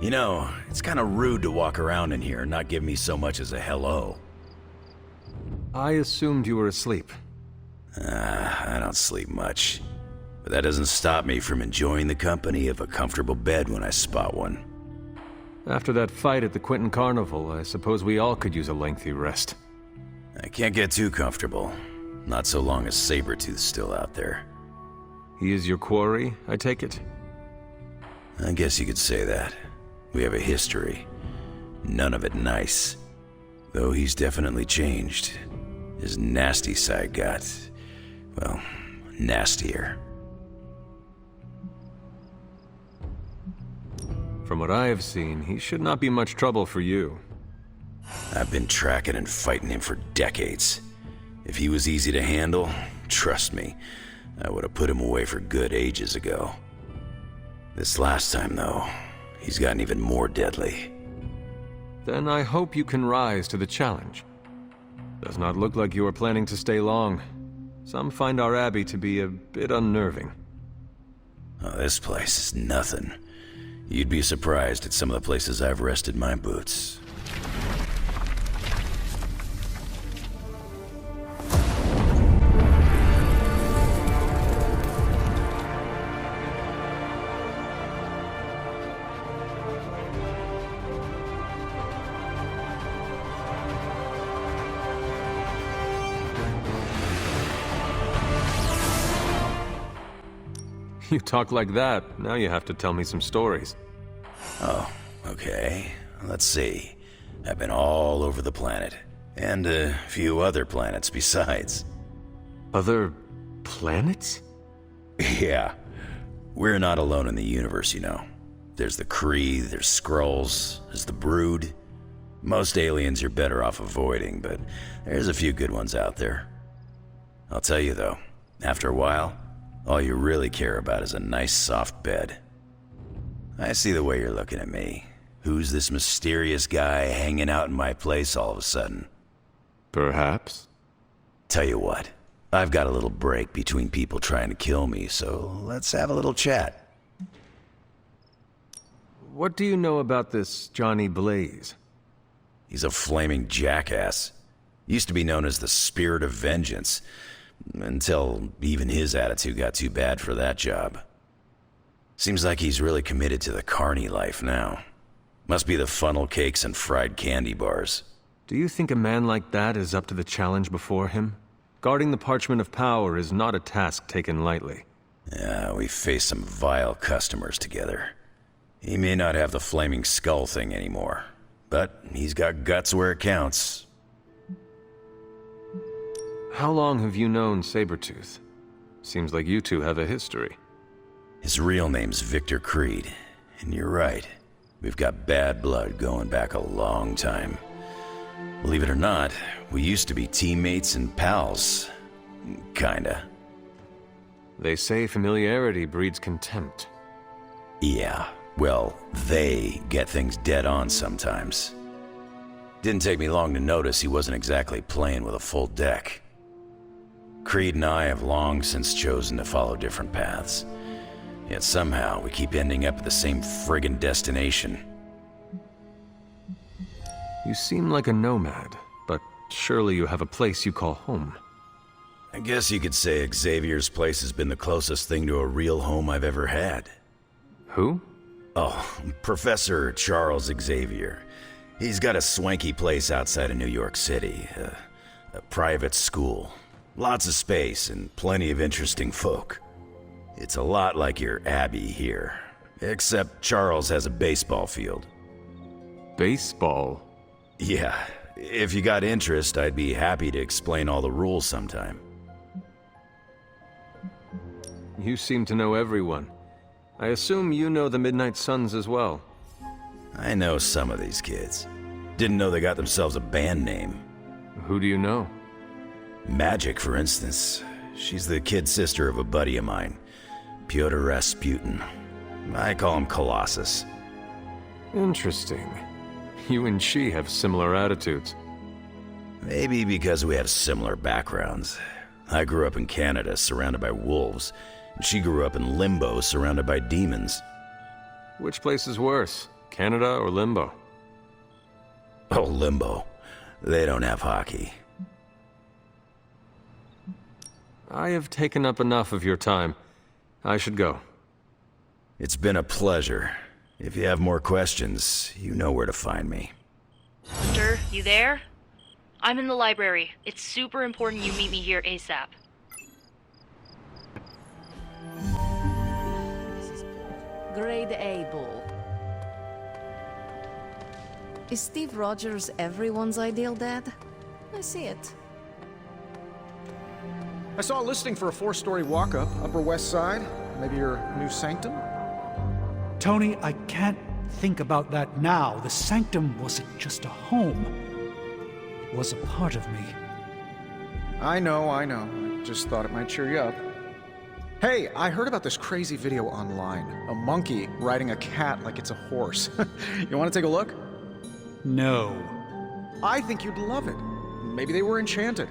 You know, it's kind of rude to walk around in here and not give me so much as a hello. I assumed you were asleep. I don't sleep much. But that doesn't stop me from enjoying the company of a comfortable bed when I spot one. After that fight at the Quentin Carnival, I suppose we all could use a lengthy rest. I can't get too comfortable. Not so long as Sabretooth's still out there. He is your quarry, I take it? I guess you could say that. We have a history. None of it nice. Though he's definitely changed. His nasty side got, well, nastier. From what I have seen, he should not be much trouble for you. I've been tracking and fighting him for decades. If he was easy to handle, trust me, I would have put him away for good ages ago. This last time, though, he's gotten even more deadly. Then I hope you can rise to the challenge. Does not look like you are planning to stay long. Some find our Abbey to be a bit unnerving. Oh, this place is nothing. You'd be surprised at some of the places I've rested my boots. You talk like that, now you have to tell me some stories. Oh, okay. Let's see. I've been all over the planet. And a few other planets besides. Other planets? Yeah. We're not alone in the universe, you know. There's the Kree, there's Skrulls, there's the Brood. Most aliens you're better off avoiding, but there's a few good ones out there. I'll tell you though, after a while, all you really care about is a nice soft bed. I see the way you're looking at me. Who's this mysterious guy hanging out in my place all of a sudden? Perhaps. Tell you what, I've got a little break between people trying to kill me, so let's have a little chat. What do you know about this Johnny Blaze? He's a flaming jackass. Used to be known as the Spirit of Vengeance, until even his attitude got too bad for that job. Seems like he's really committed to the carny life now. Must be the funnel cakes and fried candy bars. Do you think a man like that is up to the challenge before him? Guarding the Parchment of Power is not a task taken lightly. Yeah, we faced some vile customers together. He may not have the flaming skull thing anymore, but he's got guts where it counts. How long have you known Sabretooth? Seems like you two have a history. His real name's Victor Creed, and you're right. We've got bad blood going back a long time. Believe it or not, we used to be teammates and pals. Kinda. They say familiarity breeds contempt. Yeah, well, they get things dead on sometimes. Didn't take me long to notice he wasn't exactly playing with a full deck. Creed and I have long since chosen to follow different paths. Yet somehow we keep ending up at the same friggin' destination. You seem like a nomad, but surely you have a place you call home. I guess you could say Xavier's place has been the closest thing to a real home I've ever had. Who? Oh, Professor Charles Xavier. He's got a swanky place outside of New York City. A private school. Lots of space and plenty of interesting folk. It's a lot like your Abbey here, except Charles has a baseball field. Baseball? Yeah, if you got interest, I'd be happy to explain all the rules sometime. You seem to know everyone. I assume you know the Midnight Suns as well. I know some of these kids. Didn't know they got themselves a band name. Who do you know? Magic, for instance. She's the kid sister of a buddy of mine, Pyotr Rasputin. I call him Colossus. Interesting. You and she have similar attitudes. Maybe because we have similar backgrounds. I grew up in Canada, surrounded by wolves, and she grew up in Limbo, surrounded by demons. Which place is worse, Canada or Limbo? Oh, Limbo. They don't have hockey. I have taken up enough of your time. I should go. It's been a pleasure. If you have more questions, you know where to find me. Hunter, you there? I'm in the library. It's super important you meet me here ASAP. Grade A bull. Is Steve Rogers everyone's ideal dad? I see it. I saw a listing for a 4-story walk-up, Upper West Side. Maybe your new sanctum? Tony, I can't think about that now. The sanctum wasn't just a home. It was a part of me. I know. I just thought it might cheer you up. Hey, I heard about this crazy video online. A monkey riding a cat like it's a horse. You want to take a look? No. I think you'd love it. Maybe they were enchanted.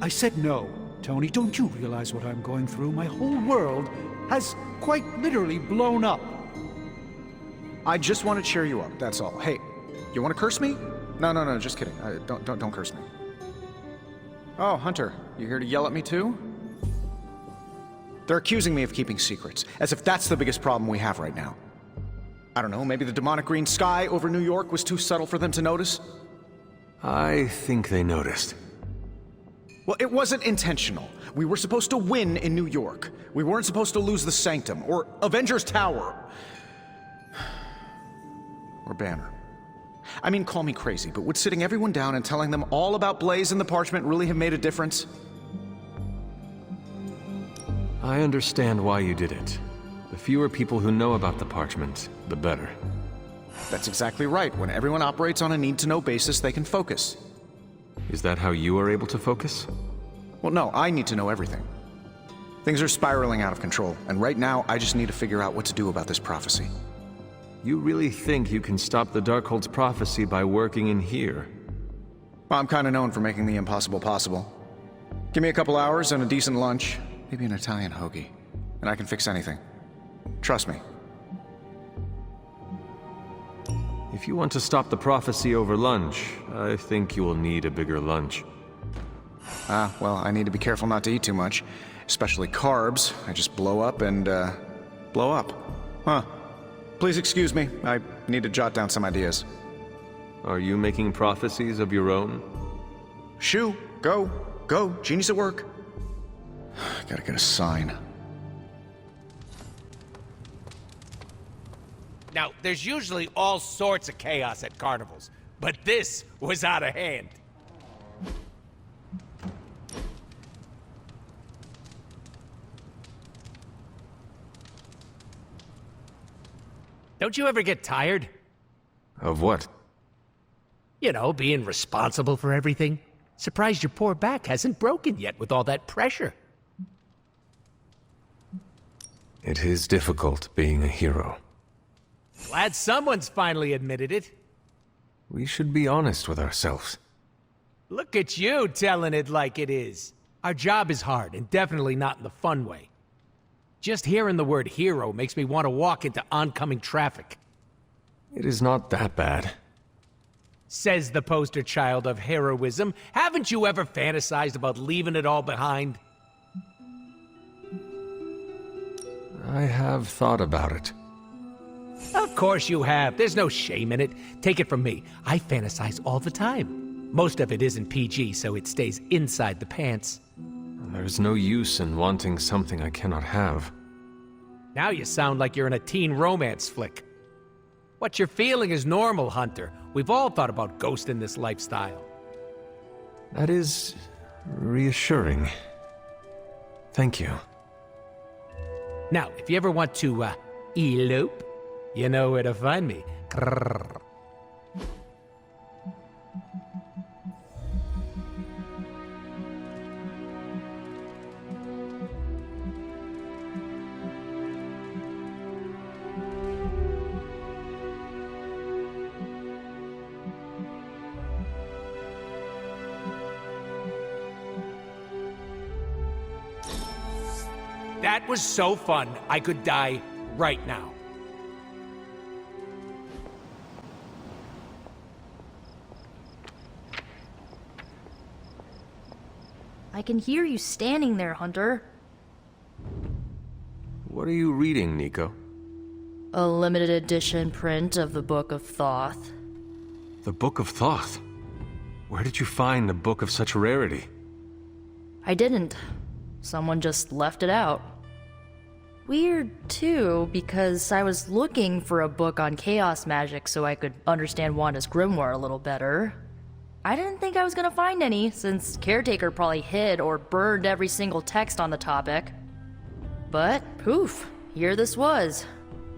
I said no. Tony, don't you realize what I'm going through? My whole world has quite literally blown up. I just want to cheer you up, that's all. Hey, you want to curse me? No, just kidding. Don't curse me. Oh, Hunter, you here to yell at me too? They're accusing me of keeping secrets, as if that's the biggest problem we have right now. I don't know, maybe the demonic green sky over New York was too subtle for them to notice? I think they noticed. Well, it wasn't intentional. We were supposed to win in New York. We weren't supposed to lose the Sanctum, or Avengers Tower. Or Banner. I mean, call me crazy, but would sitting everyone down and telling them all about Blaze and the Parchment really have made a difference? I understand why you did it. The fewer people who know about the Parchment, the better. That's exactly right. When everyone operates on a need-to-know basis, they can focus. Is that how you are able to focus? Well, no, I need to know everything. Things are spiraling out of control, and right now, I just need to figure out what to do about this prophecy. You really think you can stop the Darkhold's prophecy by working in here? Well, I'm kind of known for making the impossible possible. Give me a couple hours and a decent lunch, maybe an Italian hoagie, and I can fix anything. Trust me. If you want to stop the prophecy over lunch, I think you will need a bigger lunch. Well, I need to be careful not to eat too much, especially carbs. I just blow up and, blow up. Huh. Please excuse me. I need to jot down some ideas. Are you making prophecies of your own? Shoo, go, genius at work. Gotta get a sign. Now, there's usually all sorts of chaos at carnivals, but this was out of hand. Don't you ever get tired? Of what? You know, being responsible for everything. Surprised your poor back hasn't broken yet with all that pressure. It is difficult being a hero. Glad someone's finally admitted it. We should be honest with ourselves. Look at you telling it like it is. Our job is hard, and definitely not in the fun way. Just hearing the word hero makes me want to walk into oncoming traffic. It is not that bad. Says the poster child of heroism. Haven't you ever fantasized about leaving it all behind? I have thought about it. Of course you have. There's no shame in it. Take it from me. I fantasize all the time. Most of it isn't PG, so it stays inside the pants. There's no use in wanting something I cannot have. Now you sound like you're in a teen romance flick. What you're feeling is normal, Hunter. We've all thought about ghosting this lifestyle. That is reassuring. Thank you. Now, if you ever want to, elope, you know where to find me. Grrr. That was so fun, I could die right now. I can hear you standing there, Hunter. What are you reading, Nico? A limited edition print of the Book of Thoth. The Book of Thoth? Where did you find a book of such rarity? I didn't. Someone just left it out. Weird, too, because I was looking for a book on chaos magic so I could understand Wanda's grimoire a little better. I didn't think I was gonna find any, since Caretaker probably hid or burned every single text on the topic. But, poof, here this was,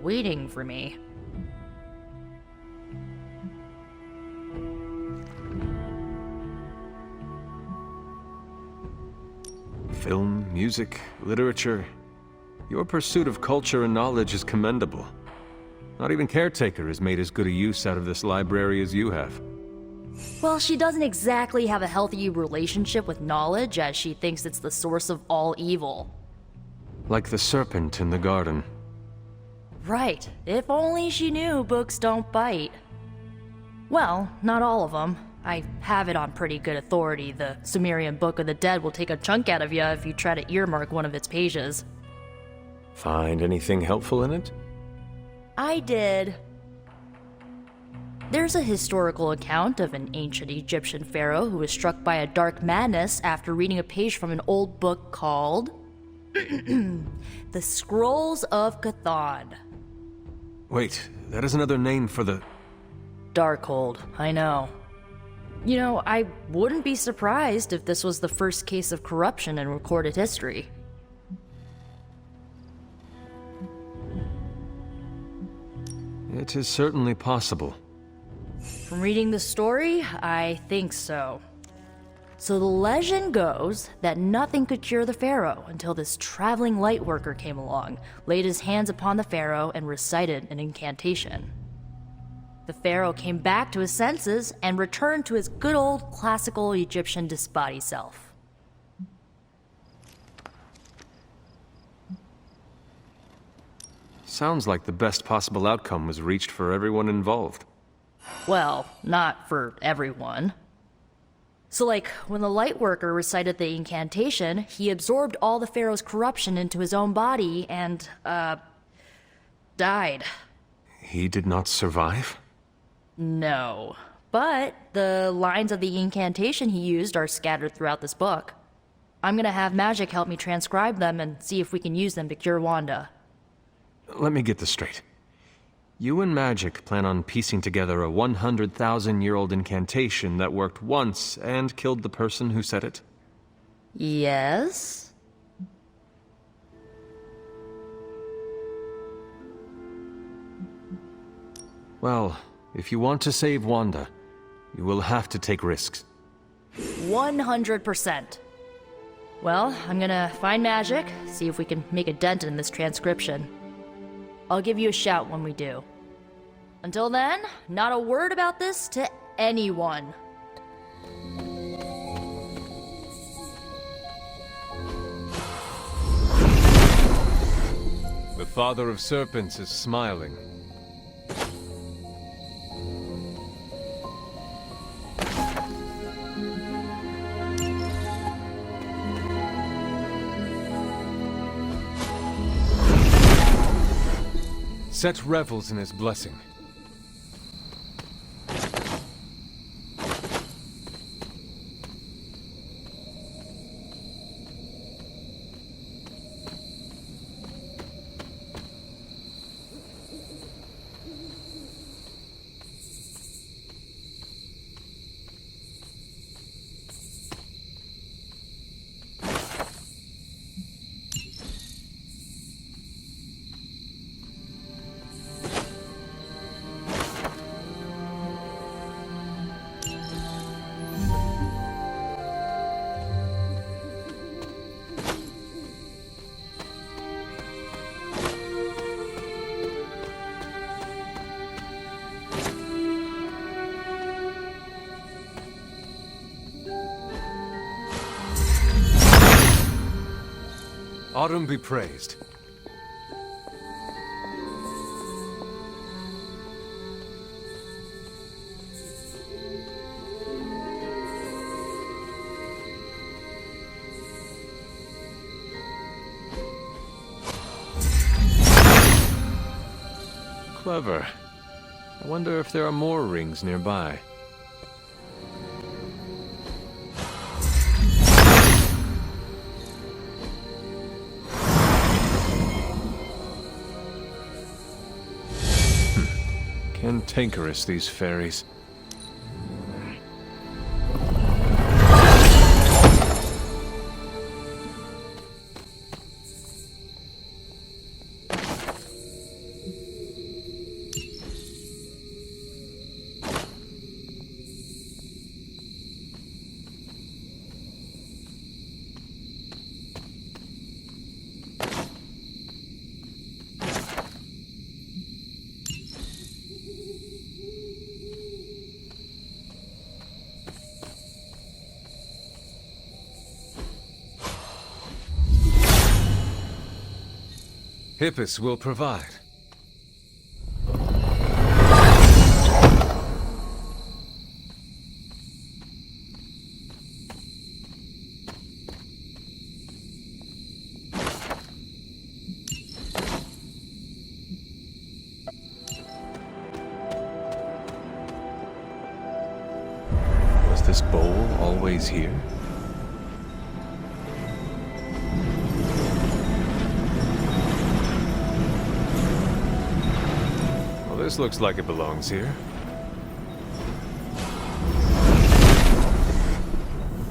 waiting for me. Film, music, literature. Your pursuit of culture and knowledge is commendable. Not even Caretaker has made as good a use out of this library as you have. Well, she doesn't exactly have a healthy relationship with knowledge, as she thinks it's the source of all evil. Like the serpent in the garden. Right. If only she knew books don't bite. Well, not all of them. I have it on pretty good authority. The Sumerian Book of the Dead will take a chunk out of you if you try to earmark one of its pages. Find anything helpful in it? I did. There's a historical account of an ancient Egyptian pharaoh who was struck by a dark madness after reading a page from an old book called The Scrolls of Chthon. Wait, that is another name for the... Darkhold, I know. You know, I wouldn't be surprised if this was the first case of corruption in recorded history. It is certainly possible. From reading the story, I think so. So the legend goes that nothing could cure the pharaoh until this traveling light worker came along, laid his hands upon the pharaoh, and recited an incantation. The pharaoh came back to his senses and returned to his good old classical Egyptian disbody self. Sounds like the best possible outcome was reached for everyone involved. Well, not for everyone. So like, when the lightworker recited the incantation, he absorbed all the pharaoh's corruption into his own body and, died. He did not survive? No. But the lines of the incantation he used are scattered throughout this book. I'm gonna have Magic help me transcribe them and see if we can use them to cure Wanda. Let me get this straight. You and Magic plan on piecing together a 100,000-year-old incantation that worked once and killed the person who said it? Yes? Well, if you want to save Wanda, you will have to take risks. 100%. Well, I'm gonna find Magic, see if we can make a dent in this transcription. I'll give you a shout when we do. Until then, not a word about this to anyone. The Father of Serpents is smiling. Set revels in his blessing. Autumn be praised. Clever. I wonder if there are more rings nearby. Cantankerous, these fairies. Hippus will provide. Was this bowl always here? This looks like it belongs here.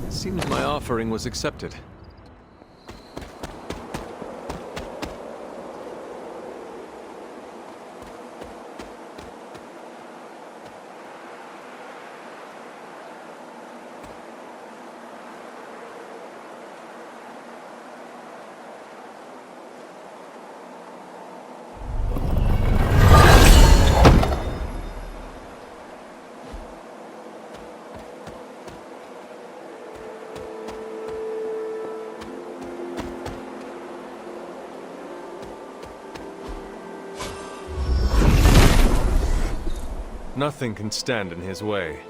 It seems my offering was accepted. Nothing can stand in his way.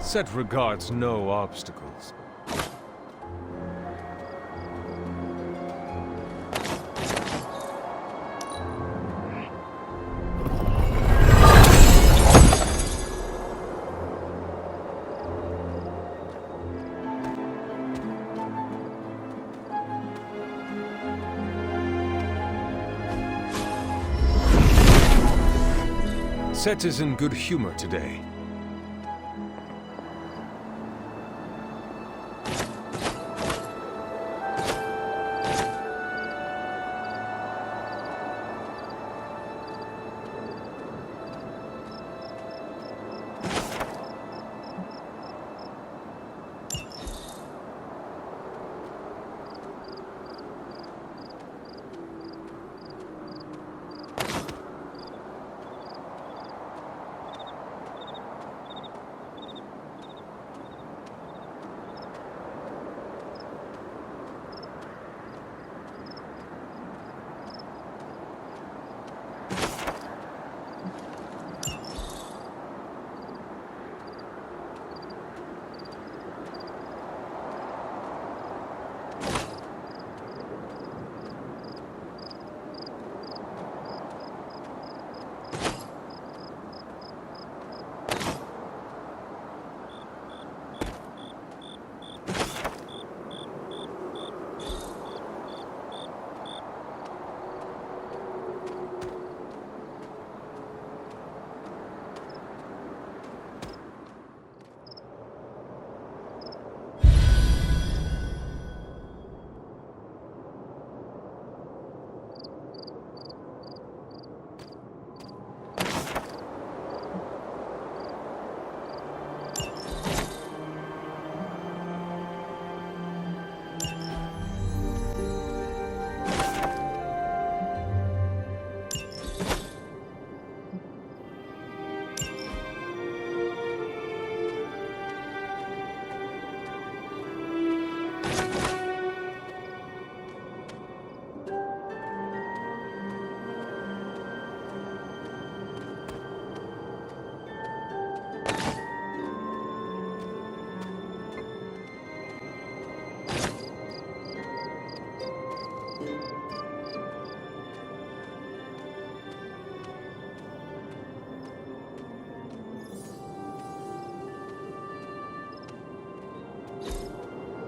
Set regards no obstacles. Set is in good humor today.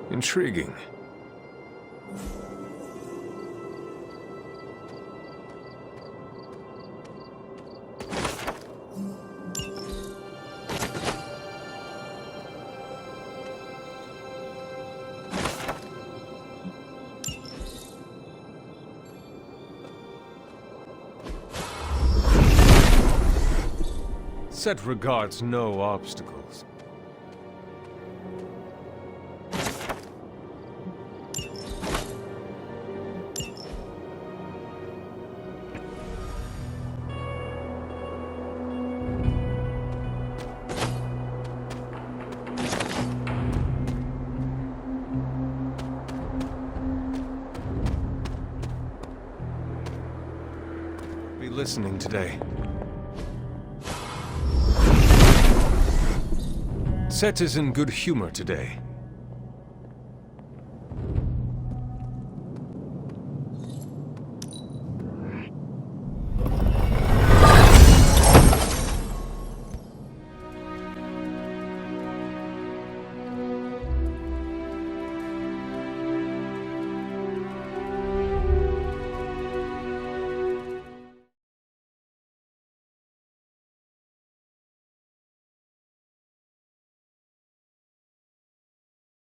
Intriguing. Set regards no obstacles. Be listening today. Set is in good humor today.